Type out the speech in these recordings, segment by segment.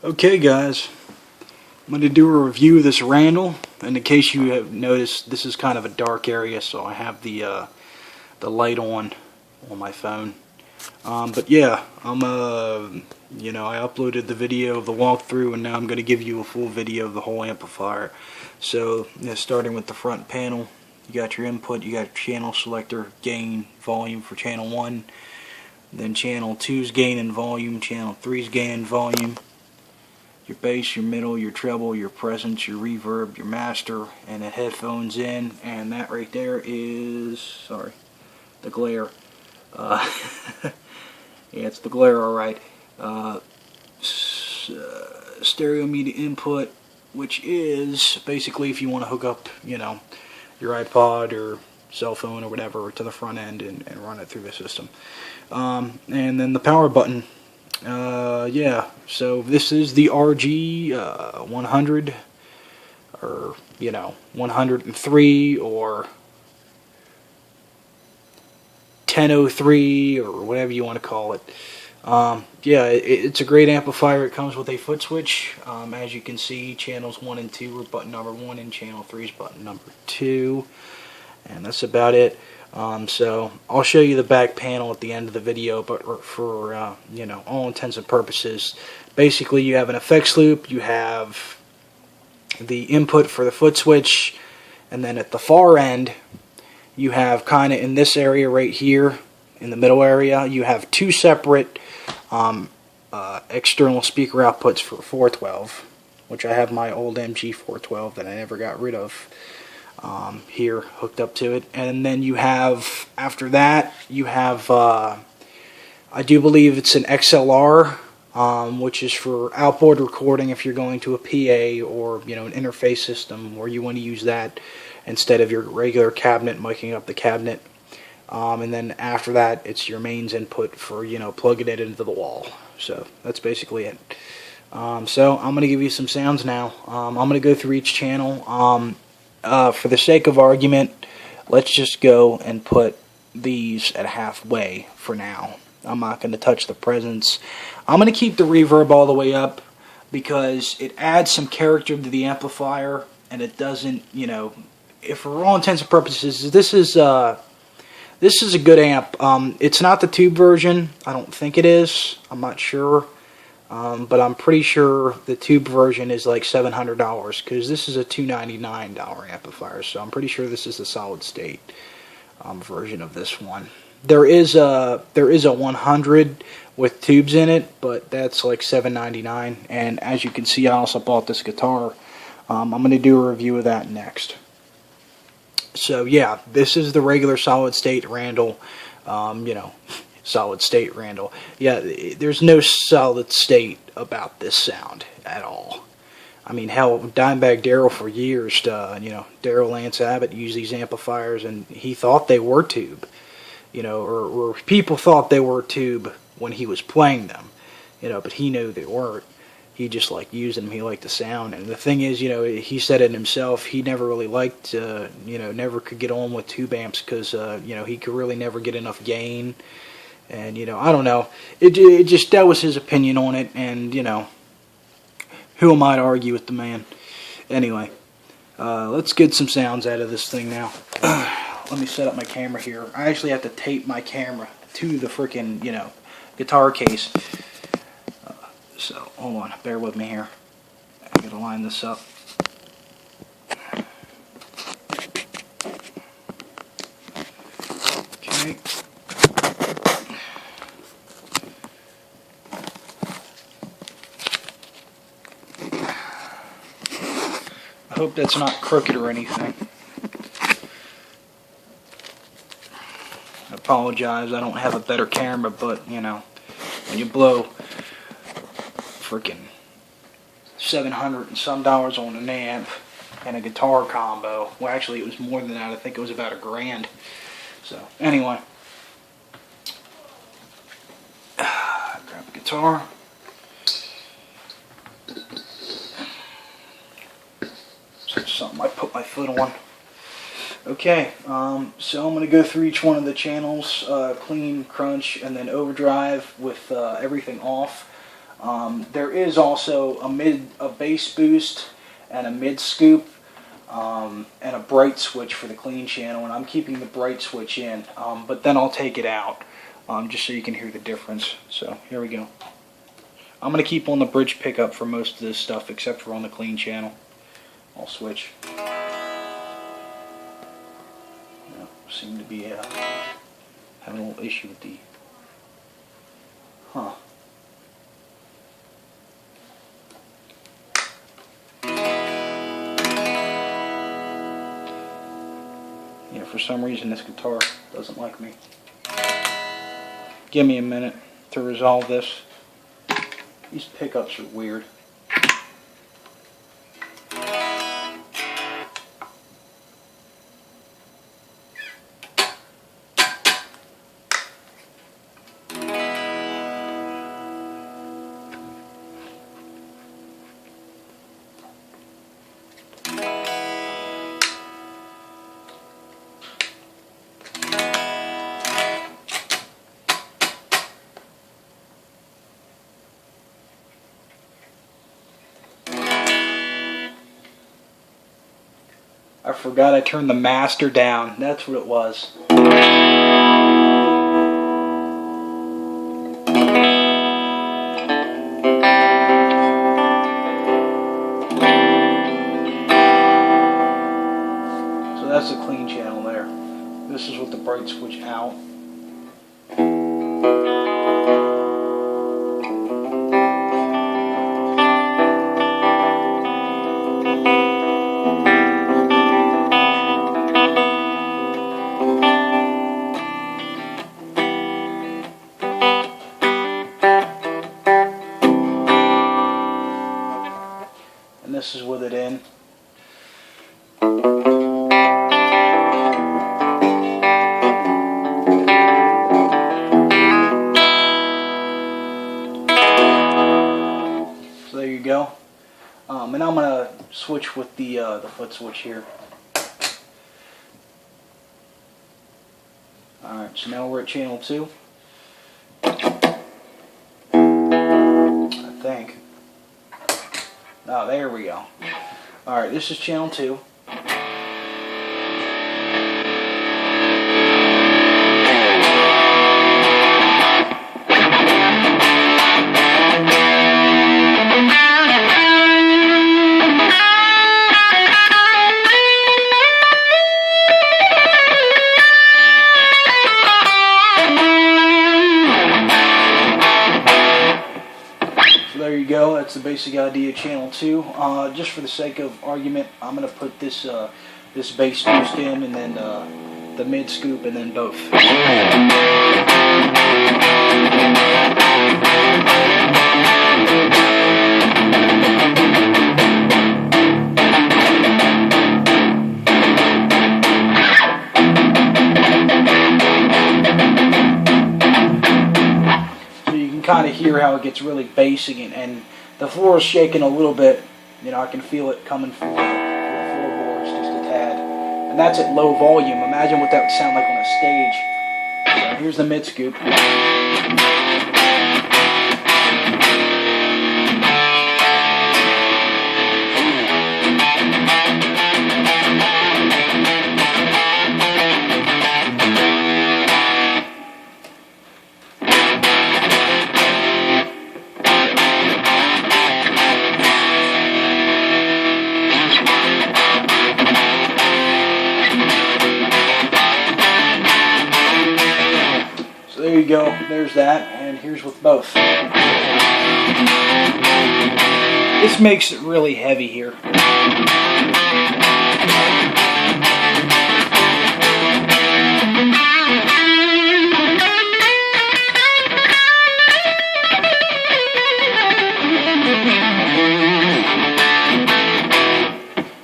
Okay guys, I'm going to do a review of this Randall, and in case you have noticed, this is kind of a dark area, so I have the light on my phone. But yeah, I uploaded the video of the walkthrough, and now I'm going to give you a full video of the whole amplifier. So, starting with the front panel, you got your input, you got your channel selector, gain, volume for channel 1, then channel 2's gain and volume, channel 3's gain and volume, your bass, your middle, your treble, your presence, your reverb, your master, and the headphones in, and that right there is, sorry, the glare. Yeah, it's the glare, alright. Stereo media input, which is basically if you want to hook up, your iPod or cell phone or whatever to the front end and run it through the system. And then the power button. Yeah, so this is the RG100 or 103 or 1003 or whatever you want to call it. Yeah, it's a great amplifier. It comes with a foot switch. As you can see, channels 1 and 2 are button number 1 and channel 3 is button number 2, and that's about it. So I'll show you the back panel at the end of the video, but for all intents and purposes, basically you have an effects loop, you have the input for the foot switch, and then at the far end you have kind of in this area right here, in the middle area, you have two separate external speaker outputs for 412, which I have my old MG 412 that I never got rid of. Here hooked up to it, and then you have, after that, you have I do believe it's an XLR, which is for outboard recording if you're going to a PA or an interface system where you want to use that instead of your regular cabinet miking up the cabinet. And then after that, it's your mains input for plugging it into the wall. So that's basically it. So I'm gonna give you some sounds now. I'm gonna go through each channel. For the sake of argument, let's just go and put these at halfway for now. I'm not going to touch the presence. I'm going to keep the reverb all the way up because it adds some character to the amplifier, and it doesn't, if for all intents and purposes, this is a good amp. It's not the tube version. I don't think it is. I'm not sure. But I'm pretty sure the tube version is like $700 because this is a $299 amplifier, so I'm pretty sure this is the solid state version of this one. There is a 100 with tubes in it, but that's like $799. And as you can see, I also bought this guitar. I'm going to do a review of that next. So yeah, this is the regular solid state Randall. Solid state Randall. Yeah, there's no solid state about this sound at all. I mean, hell, Dimebag Darrell for years, Darrell Lance Abbott used these amplifiers, and he thought they were tube, or people thought they were tube when he was playing them, but he knew they weren't. He just liked using them. He liked the sound, and the thing is, he said it himself. He never really liked, never could get on with tube amps because, he could really never get enough gain. And, I don't know. It just, that was his opinion on it. And, who am I to argue with the man? Anyway, let's get some sounds out of this thing now. Let me set up my camera here. I actually have to tape my camera to the freaking, guitar case. So, hold on. Bear with me here. I gotta line this up. Okay. I hope that's not crooked or anything. I apologize, I don't have a better camera, but, when you blow freaking $700 and some on an amp and a guitar combo, well, actually it was more than that. I think it was about $1,000. So, anyway. Grab a guitar. Something I put my foot on. Okay, so I'm going to go through each one of the channels, clean, crunch, and then overdrive with everything off. There is also a bass boost and a mid scoop and a bright switch for the clean channel, and I'm keeping the bright switch in, but then I'll take it out just so you can hear the difference. So here we go. I'm going to keep on the bridge pickup for most of this stuff except for on the clean channel. I'll switch. Seem to be having a little issue with the yeah, for some reason this guitar doesn't like me. Give me a minute to resolve this. These pickups are weird. I forgot I turned the master down. That's what it was. So that's the clean channel there. This is with the bright switch out. This is with it in. So there you go. And I'm gonna switch with the foot switch here. All right, so now we're at channel 2. I think. Oh, there we go. Alright, this is channel 2. There you go. That's the basic idea of channel 2. Just for the sake of argument, I'm going to put this this bass boost in, and then the mid scoop, and then both. Kind of hear how it gets really bassy, and the floor is shaking a little bit. You know, I can feel it coming from the floorboards just a tad, and that's at low volume. Imagine what that would sound like on a stage. So here's the mid scoop. There you go, there's that, and here's with both. This makes it really heavy here.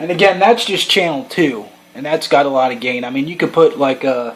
And again, that's just channel 2, and that's got a lot of gain. I mean, you could put like a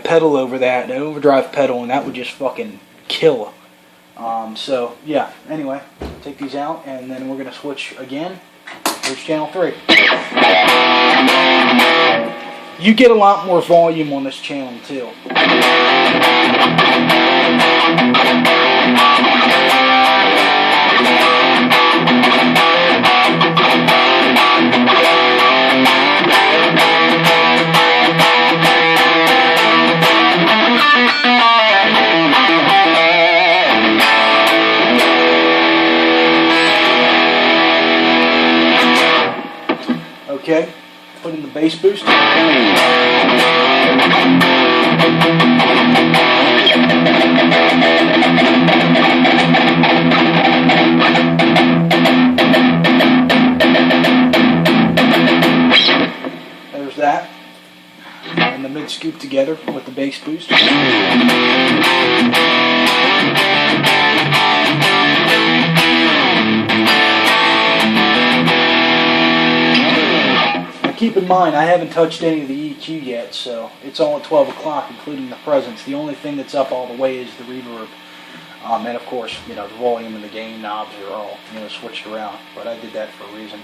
pedal over that, an overdrive pedal, and that would just fucking kill. So yeah, anyway, take these out, and then we're going to switch again. Here's channel 3. You get a lot more volume on this channel too. Okay, put in the bass boost. There's that. And the mid scoop together with the bass boost. Keep in mind, I haven't touched any of the EQ yet, so it's all at 12 o'clock, including the presence. The only thing that's up all the way is the reverb. And of course, the volume and the gain knobs are all, switched around. But I did that for a reason.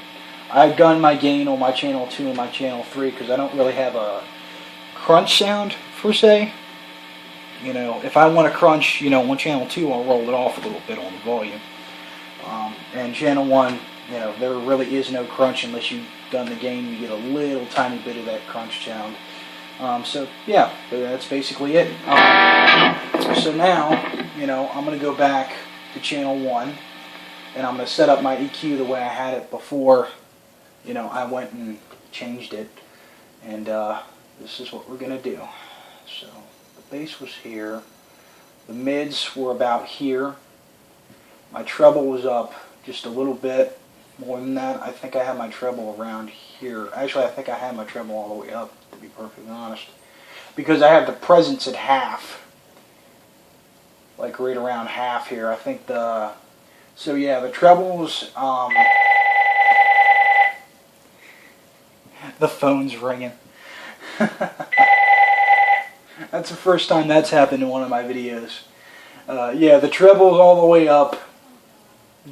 I've done my gain on my channel 2 and my channel 3 because I don't really have a crunch sound, per se. If I want to crunch, on channel 2, I'll roll it off a little bit on the volume. And channel 1, there really is no crunch unless you've done the gain. You get a little tiny bit of that crunch sound. So yeah, that's basically it. So now, I'm going to go back to channel 1, and I'm going to set up my EQ the way I had it before, I went and changed it. And this is what we're going to do. So the bass was here. The mids were about here. My treble was up just a little bit more than that. I think I had my treble around here. Actually, I think I had my treble all the way up, to be perfectly honest. Because I have the presence at half. Like right around half here. I think so yeah, the trebles, the phone's ringing. That's the first time that's happened in one of my videos. Yeah, the treble's all the way up.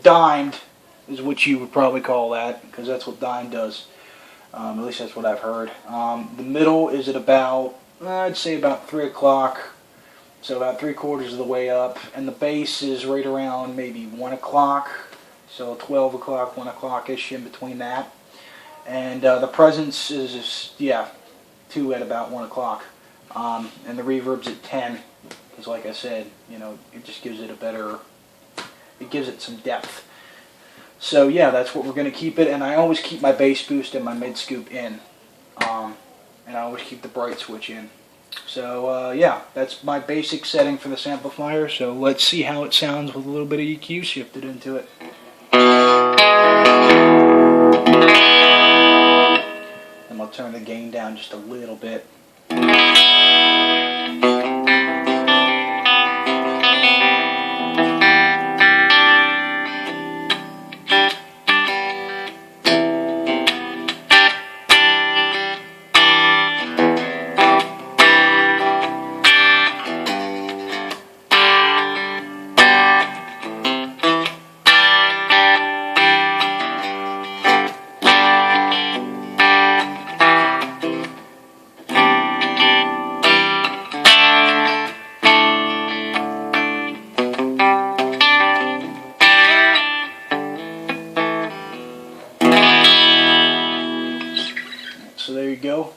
Dimed is what you would probably call that, because that's what dime does. At least that's what I've heard. The middle is at about, I'd say about 3 o'clock, so about 3/4 of the way up, and the bass is right around maybe 1 o'clock, so 12 o'clock, 1 o'clock-ish in between that. And the presence is, yeah, 2 at about 1 o'clock. And the reverb's at 10, because like I said, it just gives it a better, it gives it some depth. So yeah, that's what we're going to keep it, and I always keep my bass boost and my mid scoop in, and I always keep the bright switch in. So yeah, that's my basic setting for this amplifier. So let's see how it sounds with a little bit of EQ shifted into it. And I'll turn the gain down just a little bit. So there you go.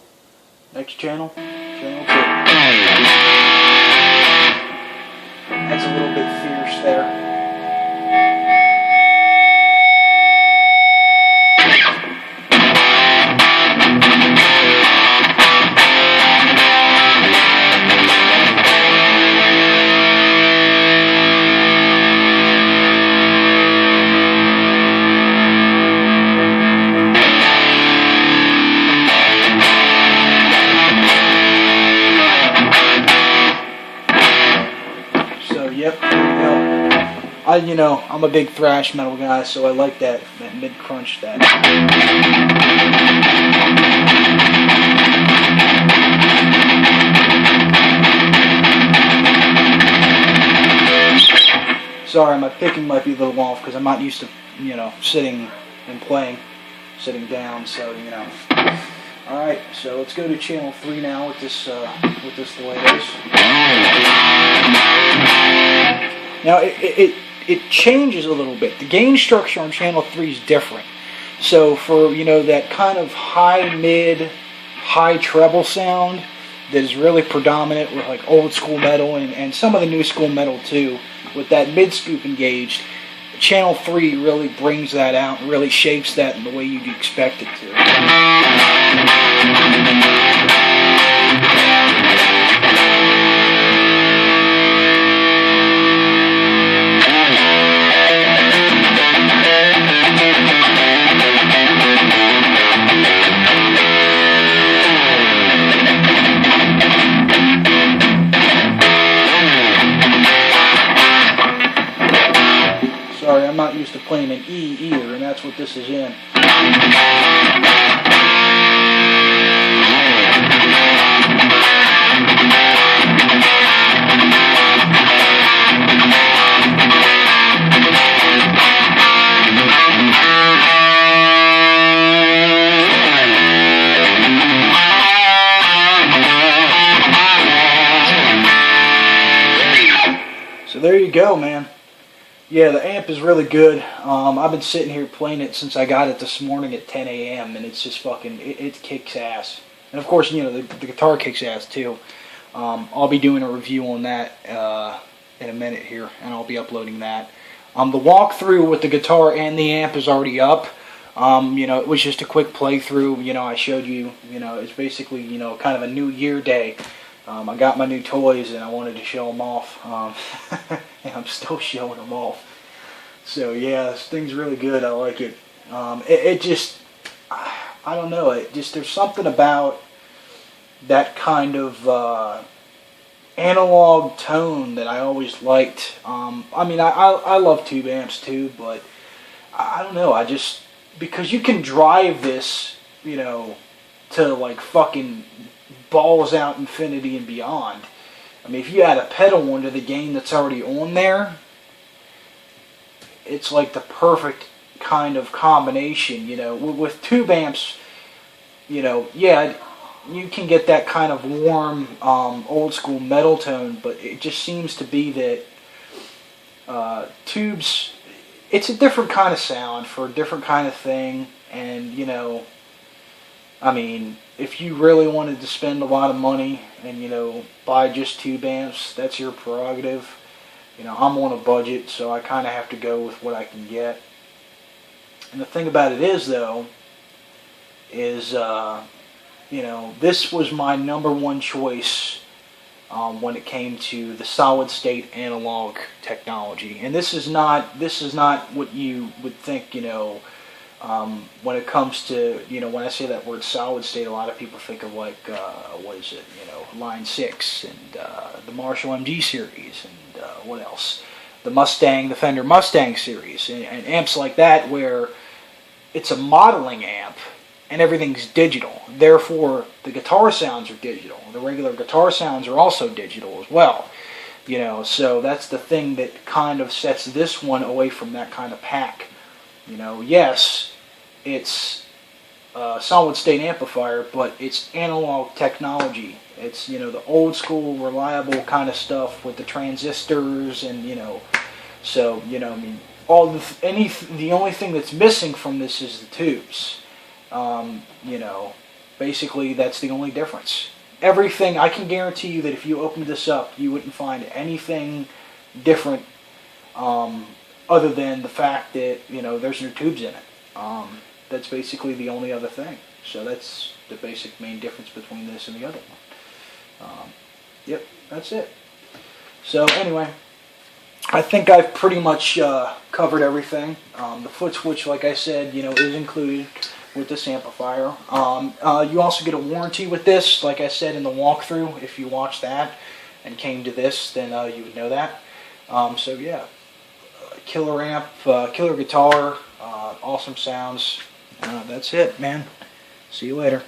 Next channel, channel 2. That's a little bit fierce there. Yep, I'm a big thrash metal guy, so I like that mid crunch. That. Sorry, my picking might be a little off because I'm not used to, sitting and playing, sitting down. So, All right, so let's go to channel 3 now with this delay bass. Now it changes a little bit. The gain structure on channel 3 is different. So for that kind of high mid, high treble sound that is really predominant with like old school metal and some of the new school metal too, with that mid scoop engaged, Channel 3 really brings that out and really shapes that in the way you'd expect it to. Sorry, I'm not used to playing an E either, and that's what this is in. So there you go, man. Yeah, the amp is really good. I've been sitting here playing it since I got it this morning at 10 a.m. and it's just fucking, it kicks ass. And of course, you know, the guitar kicks ass too. I'll be doing a review on that in a minute here, and I'll be uploading that. The walkthrough with the guitar and the amp is already up. You know, it was just a quick playthrough. You know, I showed you, you know, it's basically, you know, kind of a New Year day. I got my new toys and I wanted to show them off. And I'm still showing them off. So yeah, this thing's really good. I like it. It just, I don't know. It just, there's something about that kind of analog tone that I always liked. I mean, I love tube amps too, but I don't know. I just, because you can drive this, you know, to like fucking balls out infinity and beyond. I mean, if you add a pedal onto the gain that's already on there, it's like the perfect kind of combination, you know. With tube amps, you know, yeah, you can get that kind of warm, old school metal tone, but it just seems to be that tubes, it's a different kind of sound for a different kind of thing, and, you know, I mean, if you really wanted to spend a lot of money and, you know, buy just tube amps, that's your prerogative. You know, I'm on a budget, so I kind of have to go with what I can get. And the thing about it is, though, is, you know, this was my #1 choice when it came to the solid state analog technology. And this is not what you would think, you know, when it comes to, you know, when I say that word solid state, a lot of people think of like, what is it, you know, Line 6 and the Marshall MG series and what else? The Fender Mustang series and amps like that where it's a modeling amp and everything's digital. Therefore, the guitar sounds are digital. The regular guitar sounds are also digital as well. You know, so that's the thing that kind of sets this one away from that kind of pack. You know, yes, it's a solid state amplifier, but it's analog technology. It's, you know, the old school, reliable kind of stuff with the transistors and, you know, so, you know, I mean, the only thing that's missing from this is the tubes. You know, basically that's the only difference. Everything, I can guarantee you that if you opened this up, you wouldn't find anything different other than the fact that, you know, there's no tubes in it. That's basically the only other thing. So that's the basic main difference between this and the other one. Yep, that's it. So anyway, I think I've pretty much covered everything. The foot switch, like I said, you know, is included with this amplifier. You also get a warranty with this, like I said in the walkthrough. If you watched that and came to this, then you would know that. So yeah, killer amp, killer guitar, awesome sounds. That's it, man. See you later.